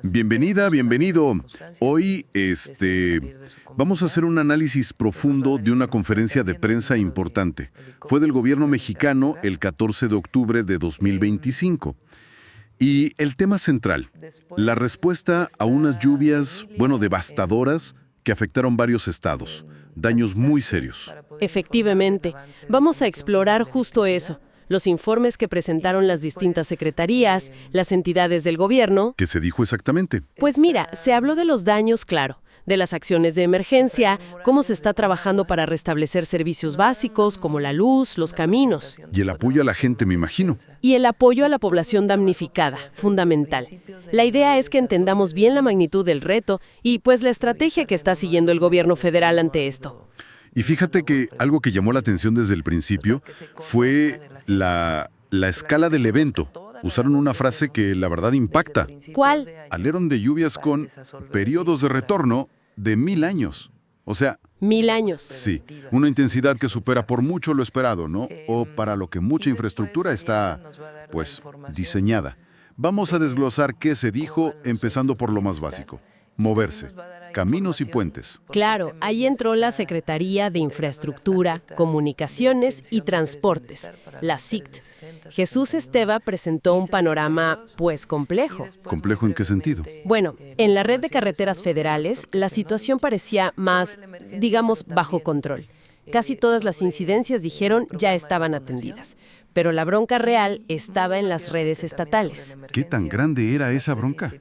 Bienvenida, bienvenido. Hoy, vamos a hacer un análisis profundo de una conferencia de prensa importante. Fue del gobierno mexicano el 14 de octubre de 2025. Y el tema central, la respuesta a unas lluvias, devastadoras, que afectaron varios estados. Daños muy serios. Efectivamente. Vamos a explorar justo eso. Los informes que presentaron las distintas secretarías, las entidades del gobierno. ¿Qué se dijo exactamente? Pues mira, se habló de los daños, claro, de las acciones de emergencia, cómo se está trabajando para restablecer servicios básicos como la luz, los caminos. Y el apoyo a la gente, me imagino. Y el apoyo a la población damnificada, fundamental. La idea es que entendamos bien la magnitud del reto y pues la estrategia que está siguiendo el gobierno federal ante esto. Y fíjate que algo que llamó la atención desde el principio fue la escala del evento. Usaron una frase que la verdad impacta. ¿Cuál? Alerón de lluvias con periodos de retorno de 1000 años. O sea... 1000 años. Sí, una intensidad que supera por mucho lo esperado, ¿no? O para lo que mucha infraestructura está, diseñada. Vamos a desglosar qué se dijo, empezando por lo más básico. Moverse, caminos y puentes. Claro, ahí entró la Secretaría de Infraestructura, Comunicaciones y Transportes, la SICT. Jesús Esteva presentó un panorama, complejo. ¿Complejo en qué sentido? Bueno, en la red de carreteras federales, la situación parecía más, bajo control. Casi todas las incidencias, dijeron, ya estaban atendidas. Pero la bronca real estaba en las redes estatales. ¿Qué tan grande era esa bronca?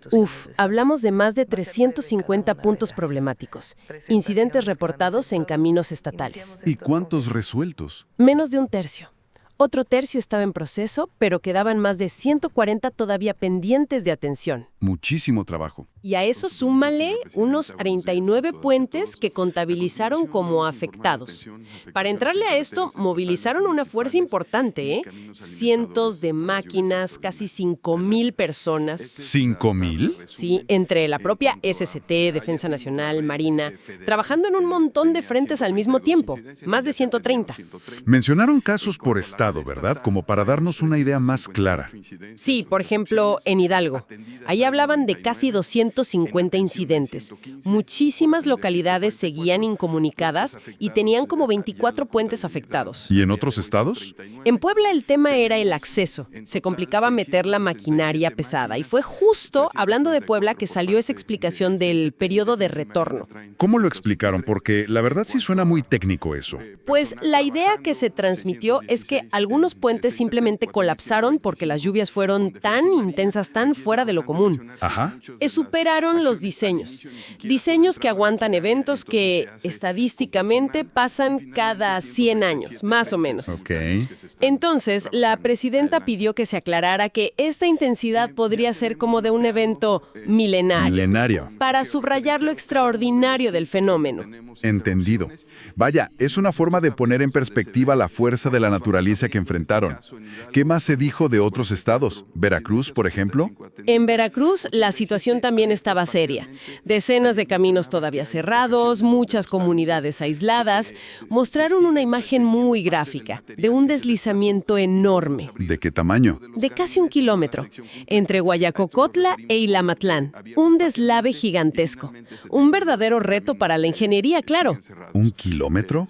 Hablamos de más de 350 puntos problemáticos, incidentes reportados en caminos estatales. ¿Y cuántos resueltos? Menos de un tercio. Otro tercio estaba en proceso, pero quedaban más de 140 todavía pendientes de atención. Muchísimo trabajo. Y a eso súmale unos 39 puentes que contabilizaron como afectados. Para entrarle a esto, movilizaron una fuerza importante, Cientos de máquinas, casi 5,000 personas. ¿5,000? Sí, entre la propia SCT, Defensa Nacional, Marina, trabajando en un montón de frentes al mismo tiempo, más de 130. Mencionaron casos por estado, ¿verdad? Como para darnos una idea más clara. Sí, por ejemplo, en Hidalgo. Ahí hablaban de casi 250 incidentes. Muchísimas localidades seguían incomunicadas y tenían como 24 puentes afectados. ¿Y en otros estados? En Puebla el tema era el acceso. Se complicaba meter la maquinaria pesada. Y fue justo, hablando de Puebla, que salió esa explicación del periodo de retorno. ¿Cómo lo explicaron? Porque la verdad sí suena muy técnico eso. Pues la idea que se transmitió es que algunos puentes simplemente colapsaron porque las lluvias fueron tan intensas, tan fuera de lo común. Ajá. Superaron los diseños. Diseños que aguantan eventos que estadísticamente pasan cada 100 años, más o menos. Ok. Entonces, la presidenta pidió que se aclarara que esta intensidad podría ser como de un evento milenario. Para subrayar lo extraordinario del fenómeno. Entendido. Vaya, es una forma de poner en perspectiva la fuerza de la naturaleza que enfrentaron. ¿Qué más se dijo de otros estados? ¿Veracruz, por ejemplo? En Veracruz, la situación también estaba seria. Decenas de caminos todavía cerrados, muchas comunidades aisladas, mostraron una imagen muy gráfica, de un deslizamiento enorme. ¿De qué tamaño? De casi 1 kilómetro, entre Guayacocotla e Ilamatlán. Un deslave gigantesco. Un verdadero reto para la ingeniería, claro. ¿1 kilómetro?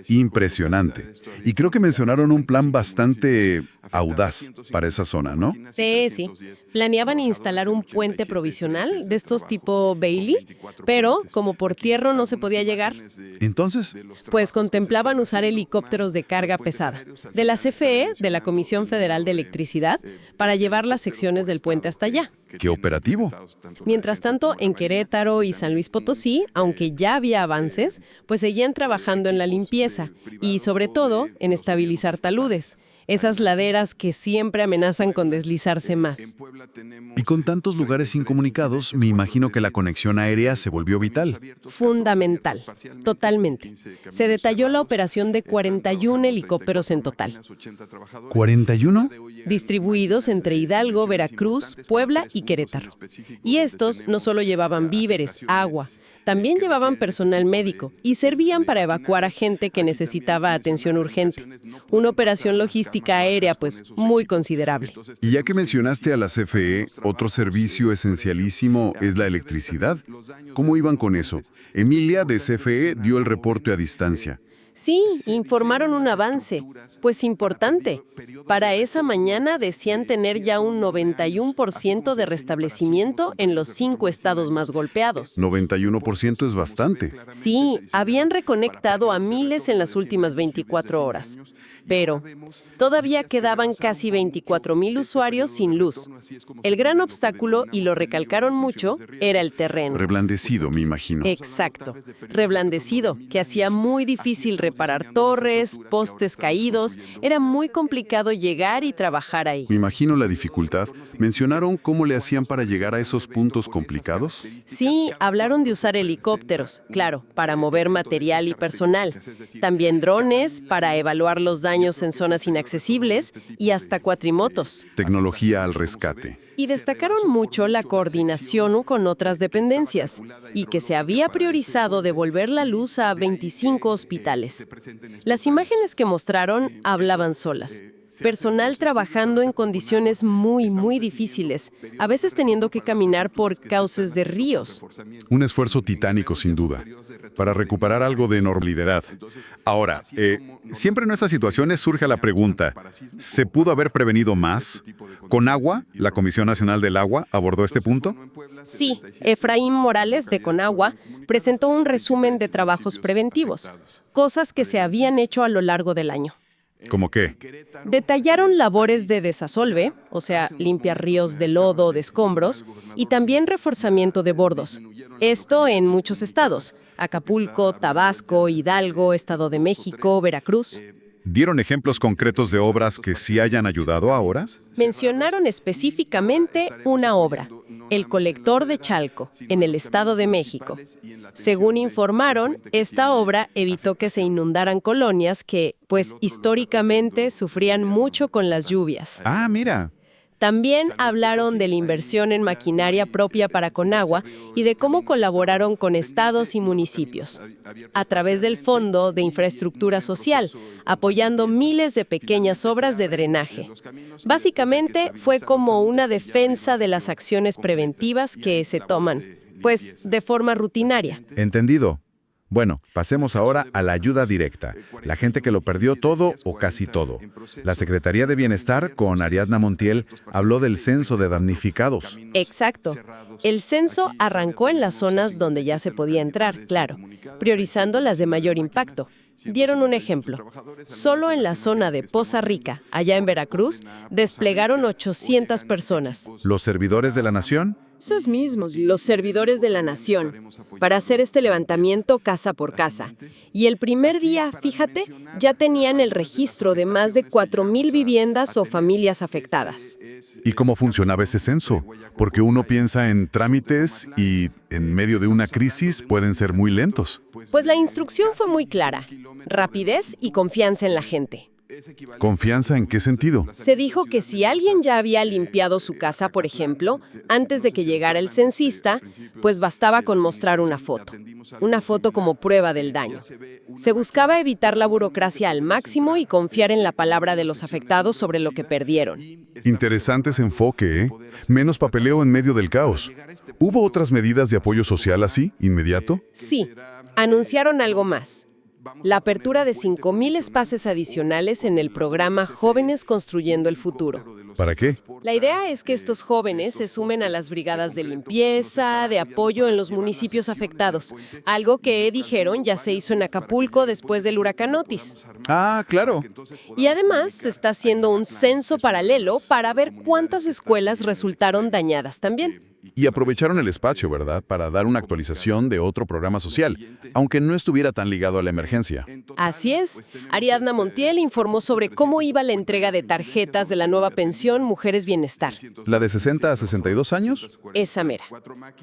Impresionante. Y creo que mencionaron un plan bastante audaz para esa zona, ¿no? Sí. Planeaban instalar un puente provisional de estos tipo Bailey, pero como por tierra no se podía llegar, Entonces, pues contemplaban usar helicópteros de carga pesada de la CFE, de la Comisión Federal de Electricidad, para llevar las secciones del puente hasta allá. ¿qué operativo? Mientras tanto, en Querétaro y San Luis Potosí, aunque ya había avances, pues seguían trabajando en la limpieza y, sobre todo, en estabilizar taludes. Esas laderas que siempre amenazan con deslizarse más. Y con tantos lugares incomunicados, me imagino que la conexión aérea se volvió vital. Fundamental, totalmente. Se detalló la operación de 41 helicópteros en total. ¿41? Distribuidos entre Hidalgo, Veracruz, Puebla y Querétaro. Y estos no solo llevaban víveres, agua, También llevaban personal médico y servían para evacuar a gente que necesitaba atención urgente. Una operación logística logística aérea, pues muy considerable. Y ya que mencionaste a la CFE, otro servicio esencialísimo es la electricidad. ¿Cómo iban con eso? Emilia de CFE dio el reporte a distancia. Sí, informaron un avance, pues importante. Para esa mañana decían tener ya un 91% de restablecimiento en los 5 estados más golpeados. 91% es bastante. Sí, habían reconectado a miles en las últimas 24 horas. Pero todavía quedaban casi 24,000 usuarios sin luz. El gran obstáculo, y lo recalcaron mucho, era el terreno. Reblandecido, me imagino. Exacto, reblandecido, que hacía muy difícil reparar torres, postes caídos, era muy complicado llegar y trabajar ahí. Me imagino la dificultad. ¿Mencionaron cómo le hacían para llegar a esos puntos complicados? Sí, hablaron de usar helicópteros, claro, para mover material y personal. También drones para evaluar los daños en zonas inaccesibles y hasta cuatrimotos. Tecnología al rescate. Y destacaron mucho la coordinación con otras dependencias y que se había priorizado devolver la luz a 25 hospitales. Las imágenes que mostraron hablaban solas. Personal trabajando en condiciones muy difíciles, a veces teniendo que caminar por cauces de ríos. Un esfuerzo titánico, sin duda, para recuperar algo de normalidad. Ahora, siempre en estas situaciones surge la pregunta, ¿se pudo haber prevenido más? ¿Conagua, la Comisión Nacional del Agua, abordó este punto? Sí, Efraín Morales, de Conagua, presentó un resumen de trabajos preventivos, cosas que se habían hecho a lo largo del año. ¿Cómo qué? Detallaron labores de desasolve, o sea, limpiar ríos de lodo o de escombros, y también reforzamiento de bordos. Esto en muchos estados: Acapulco, Tabasco, Hidalgo, Estado de México, Veracruz. ¿Dieron ejemplos concretos de obras que sí hayan ayudado ahora? Mencionaron específicamente una obra, el colector de Chalco, en el Estado de México. Según informaron, esta obra evitó que se inundaran colonias que, pues, históricamente sufrían mucho con las lluvias. Ah, mira. También hablaron de la inversión en maquinaria propia para Conagua y de cómo colaboraron con estados y municipios, a través del Fondo de Infraestructura Social, apoyando miles de pequeñas obras de drenaje. Básicamente, fue como una defensa de las acciones preventivas que se toman, pues, de forma rutinaria. Entendido. Bueno, pasemos ahora a la ayuda directa, la gente que lo perdió todo o casi todo. La Secretaría de Bienestar, con Ariadna Montiel, habló del censo de damnificados. Exacto. El censo arrancó en las zonas donde ya se podía entrar, claro, priorizando las de mayor impacto. Dieron un ejemplo. Solo en la zona de Poza Rica, allá en Veracruz, desplegaron 800 personas. ¿Los servidores de la nación? Esos mismos, los servidores de la nación, para hacer este levantamiento casa por casa. Y el primer día, fíjate, ya tenían el registro de más de 4,000 viviendas o familias afectadas. ¿Y cómo funcionaba ese censo? Porque uno piensa en trámites y, en medio de una crisis, pueden ser muy lentos. Pues la instrucción fue muy clara: rapidez y confianza en la gente. ¿Confianza en qué sentido? Se dijo que si alguien ya había limpiado su casa, por ejemplo, antes de que llegara el censista, pues bastaba con mostrar una foto como prueba del daño. Se buscaba evitar la burocracia al máximo y confiar en la palabra de los afectados sobre lo que perdieron. Interesante ese enfoque, ¿eh? Menos papeleo en medio del caos. ¿Hubo otras medidas de apoyo social así, inmediato? Sí, anunciaron algo más: la apertura de 5,000 espacios adicionales en el programa Jóvenes Construyendo el Futuro. ¿Para qué? La idea es que estos jóvenes se sumen a las brigadas de limpieza, de apoyo en los municipios afectados, algo que, dijeron, ya se hizo en Acapulco después del huracán Otis. Ah, claro. Y además se está haciendo un censo paralelo para ver cuántas escuelas resultaron dañadas también. Y aprovecharon el espacio, ¿verdad?, para dar una actualización de otro programa social, aunque no estuviera tan ligado a la emergencia. Así es. Ariadna Montiel informó sobre cómo iba la entrega de tarjetas de la nueva pensión Mujeres Bienestar. ¿La de 60 a 62 años? Esa mera.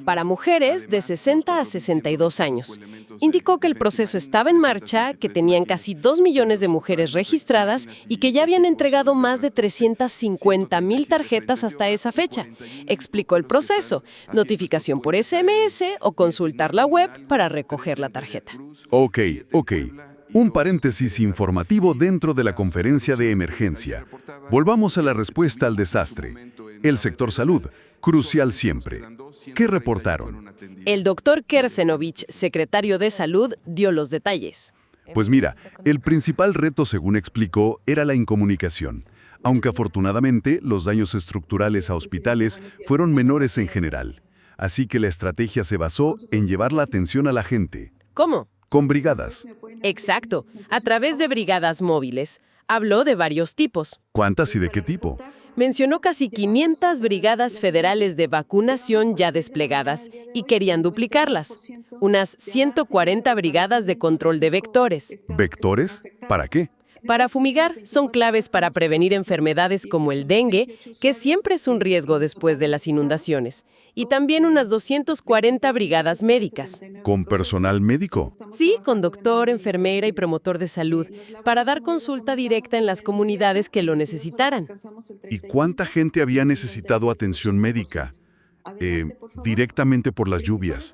Para mujeres de 60 a 62 años. Indicó que el proceso estaba en marcha, que tenían casi 2 millones de mujeres registradas y que ya habían entregado más de 350,000 tarjetas hasta esa fecha. Explicó el proceso: notificación por SMS o consultar la web para recoger la tarjeta. Ok. Un paréntesis informativo dentro de la conferencia de emergencia. Volvamos a la respuesta al desastre. El sector salud, crucial siempre. ¿Qué reportaron? El doctor Kersenovich, secretario de Salud, dio los detalles. Pues mira, el principal reto, según explicó, era la incomunicación. Aunque afortunadamente los daños estructurales a hospitales fueron menores en general. Así que la estrategia se basó en llevar la atención a la gente. ¿Cómo? Con brigadas. Exacto, a través de brigadas móviles. Habló de varios tipos. ¿Cuántas y de qué tipo? Mencionó casi 500 brigadas federales de vacunación ya desplegadas y querían duplicarlas. Unas 140 brigadas de control de vectores. ¿Vectores? ¿Para qué? Para fumigar, son claves para prevenir enfermedades como el dengue, que siempre es un riesgo después de las inundaciones, y también unas 240 brigadas médicas. ¿Con personal médico? Sí, con doctor, enfermera y promotor de salud, para dar consulta directa en las comunidades que lo necesitaran. ¿Y cuánta gente había necesitado atención médica? Directamente por las lluvias.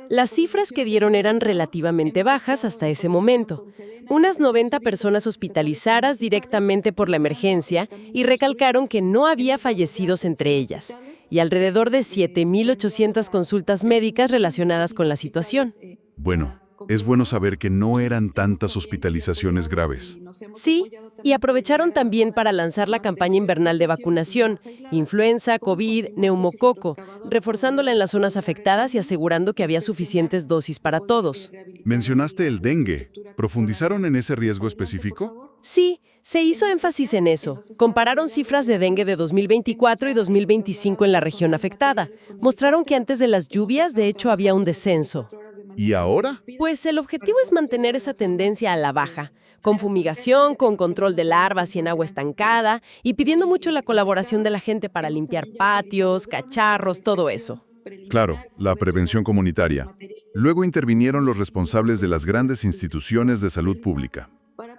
Las cifras que dieron eran relativamente bajas hasta ese momento. Unas 90 personas hospitalizadas directamente por la emergencia y recalcaron que no había fallecidos entre ellas, y alrededor de 7.800 consultas médicas relacionadas con la situación. Bueno, es bueno saber que no eran tantas hospitalizaciones graves. Sí, y aprovecharon también para lanzar la campaña invernal de vacunación, influenza, COVID, neumococo, reforzándola en las zonas afectadas y asegurando que había suficientes dosis para todos. Mencionaste el dengue. ¿Profundizaron en ese riesgo específico? Sí, se hizo énfasis en eso. Compararon cifras de dengue de 2024 y 2025 en la región afectada. Mostraron que antes de las lluvias, de hecho, había un descenso. ¿Y ahora? Pues el objetivo es mantener esa tendencia a la baja, con fumigación, con control de larvas y en agua estancada, y pidiendo mucho la colaboración de la gente para limpiar patios, cacharros, todo eso. Claro, la prevención comunitaria. Luego intervinieron los responsables de las grandes instituciones de salud pública.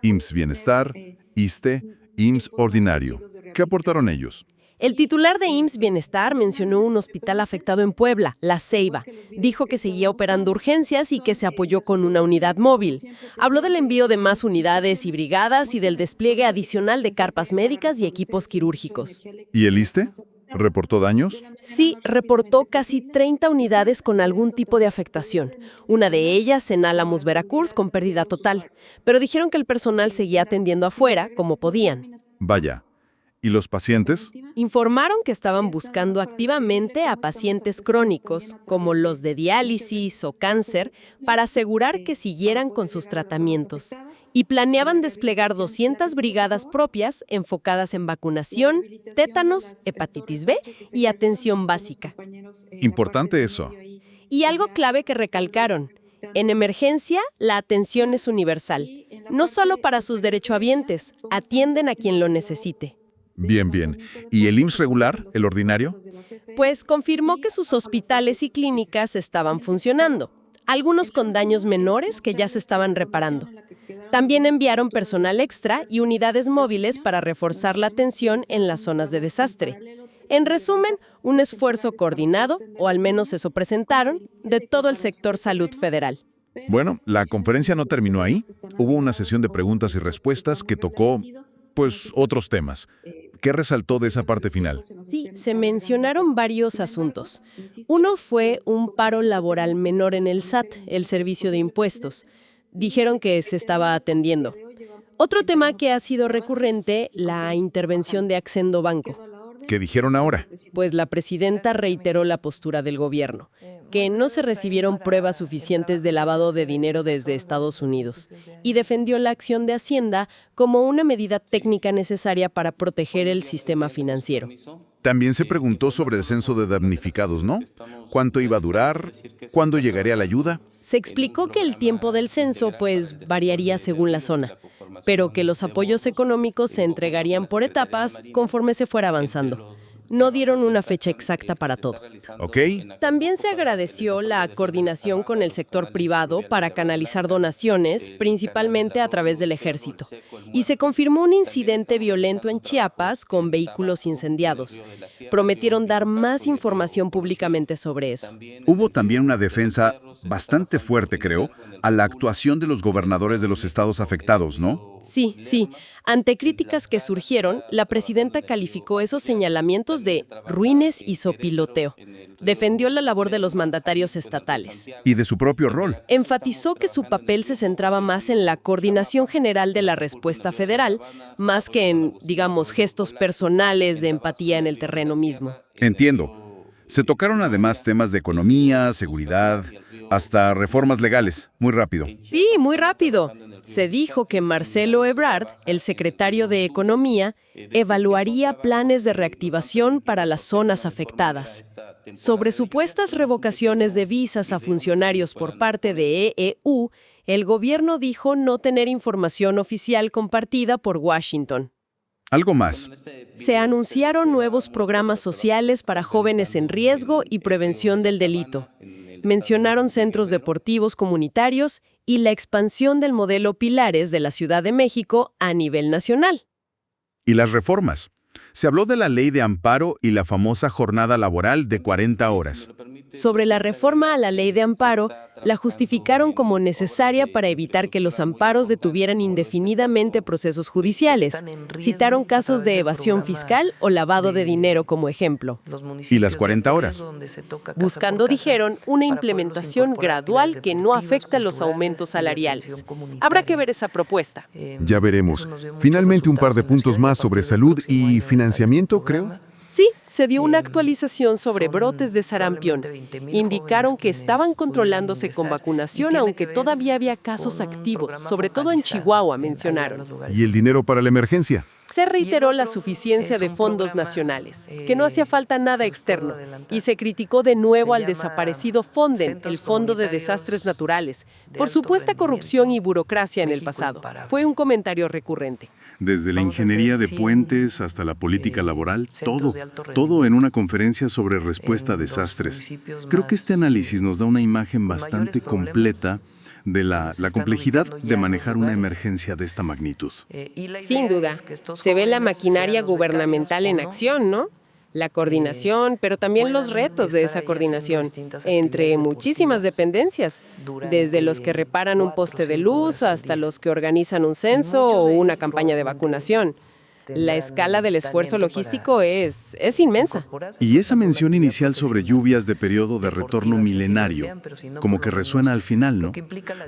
IMSS Bienestar, ISSSTE, IMSS Ordinario. ¿Qué aportaron ellos? El titular de IMSS Bienestar mencionó un hospital afectado en Puebla, La Ceiba. Dijo que seguía operando urgencias y que se apoyó con una unidad móvil. Habló del envío de más unidades y brigadas y del despliegue adicional de carpas médicas y equipos quirúrgicos. ¿Y el ISSSTE? ¿Reportó daños? Sí, reportó casi 30 unidades con algún tipo de afectación. Una de ellas en Álamos, Veracruz, con pérdida total. Pero dijeron que el personal seguía atendiendo afuera como podían. Vaya. ¿Y los pacientes? Informaron que estaban buscando activamente a pacientes crónicos, como los de diálisis o cáncer, para asegurar que siguieran con sus tratamientos. Y planeaban desplegar 200 brigadas propias enfocadas en vacunación, tétanos, hepatitis B y atención básica. Importante eso. Y algo clave que recalcaron: en emergencia, la atención es universal. No solo para sus derechohabientes, atienden a quien lo necesite. Bien, bien. ¿Y el IMSS regular, el ordinario? Pues confirmó que sus hospitales y clínicas estaban funcionando, algunos con daños menores que ya se estaban reparando. También enviaron personal extra y unidades móviles para reforzar la atención en las zonas de desastre. En resumen, un esfuerzo coordinado, o al menos eso presentaron, de todo el sector salud federal. Bueno, la conferencia no terminó ahí. Hubo una sesión de preguntas y respuestas que tocó, pues, otros temas. ¿Qué resaltó de esa parte final? Sí, se mencionaron varios asuntos. Uno fue un paro laboral menor en el SAT, el Servicio de Impuestos. Dijeron que se estaba atendiendo. Otro tema que ha sido recurrente, la intervención de Accendo Banco. ¿Qué dijeron ahora? Pues la presidenta reiteró la postura del gobierno, que no se recibieron pruebas suficientes de lavado de dinero desde Estados Unidos, y defendió la acción de Hacienda como una medida técnica necesaria para proteger el sistema financiero. También se preguntó sobre el censo de damnificados, ¿no? ¿Cuánto iba a durar? ¿Cuándo llegaría la ayuda? Se explicó que el tiempo del censo, pues, variaría según la zona, pero que los apoyos económicos se entregarían por etapas conforme se fuera avanzando. No dieron una fecha exacta para todo. ¿Ok? También se agradeció la coordinación con el sector privado para canalizar donaciones, principalmente a través del ejército. Y se confirmó un incidente violento en Chiapas con vehículos incendiados. Prometieron dar más información públicamente sobre eso. Hubo también una defensa bastante fuerte, creo, a la actuación de los gobernadores de los estados afectados, ¿no? Sí, sí. Ante críticas que surgieron, la presidenta calificó esos señalamientos de ruines y sopiloteo. Defendió la labor de los mandatarios estatales. Y de su propio rol. Enfatizó que su papel se centraba más en la coordinación general de la respuesta federal, más que en, digamos, gestos personales de empatía en el terreno mismo. Entiendo. Se tocaron además temas de economía, seguridad, hasta reformas legales, muy rápido. Sí, muy rápido. Se dijo que Marcelo Ebrard, el secretario de Economía, evaluaría planes de reactivación para las zonas afectadas. Sobre supuestas revocaciones de visas a funcionarios por parte de EEU, el gobierno dijo no tener información oficial compartida por Washington. Algo más. Se anunciaron nuevos programas sociales para jóvenes en riesgo y prevención del delito. Mencionaron centros deportivos comunitarios y la expansión del modelo Pilares de la Ciudad de México a nivel nacional. Y las reformas. Se habló de la ley de amparo y la famosa jornada laboral de 40 horas. Sobre la reforma a la ley de amparo, la justificaron como necesaria para evitar que los amparos detuvieran indefinidamente procesos judiciales. Citaron casos de evasión fiscal o lavado de dinero como ejemplo. ¿Y las 40 horas? Buscando, dijeron, una implementación gradual que no afecta los aumentos salariales. Habrá que ver esa propuesta. Ya veremos. Finalmente, un par de puntos más sobre salud y financiamiento, creo. Sí, se dio una actualización sobre brotes de sarampión. Indicaron que estaban controlándose con vacunación, aunque todavía había casos activos, sobre todo en Chihuahua, mencionaron. ¿Y el dinero para la emergencia? Se reiteró la suficiencia de fondos nacionales, que no hacía falta nada externo, y se criticó de nuevo al desaparecido Fonden, el Fondo de Desastres Naturales, por supuesta corrupción y burocracia en el pasado. Fue un comentario recurrente. Desde la ingeniería de puentes hasta la política laboral, todo en una conferencia sobre respuesta a desastres. Creo que este análisis nos da una imagen bastante completa de la complejidad de manejar una emergencia de esta magnitud. Sin duda, se ve la maquinaria gubernamental en acción, ¿no? La coordinación, pero también los retos de esa coordinación, entre muchísimas dependencias, desde los que reparan un poste de luz hasta los que organizan un censo o una campaña de vacunación. La escala del esfuerzo logístico es inmensa. Y esa mención inicial sobre lluvias de periodo de retorno milenario, como que resuena al final, ¿no?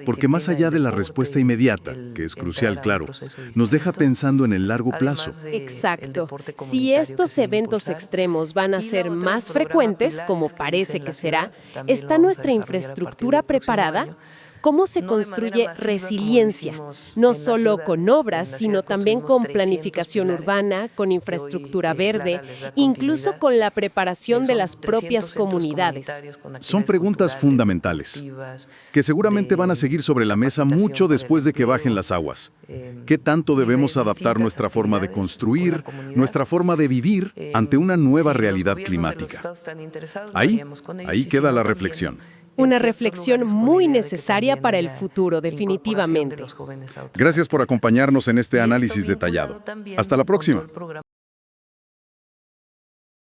Porque más allá de la respuesta inmediata, que es crucial, claro, nos deja pensando en el largo plazo. Exacto. Si estos eventos extremos van a ser más frecuentes, como parece que será, ¿está nuestra infraestructura preparada? ¿Cómo se construye resiliencia? No solo con obras, sino también con planificación urbana, con infraestructura verde, incluso con la preparación de las propias comunidades. Son preguntas fundamentales, que seguramente van a seguir sobre la mesa mucho después de que bajen las aguas. ¿Qué tanto debemos adaptar nuestra forma de construir, nuestra forma de vivir ante una nueva realidad climática? Ahí queda la reflexión. Una reflexión muy necesaria para el futuro, definitivamente. Gracias por acompañarnos en este análisis detallado. Hasta la próxima.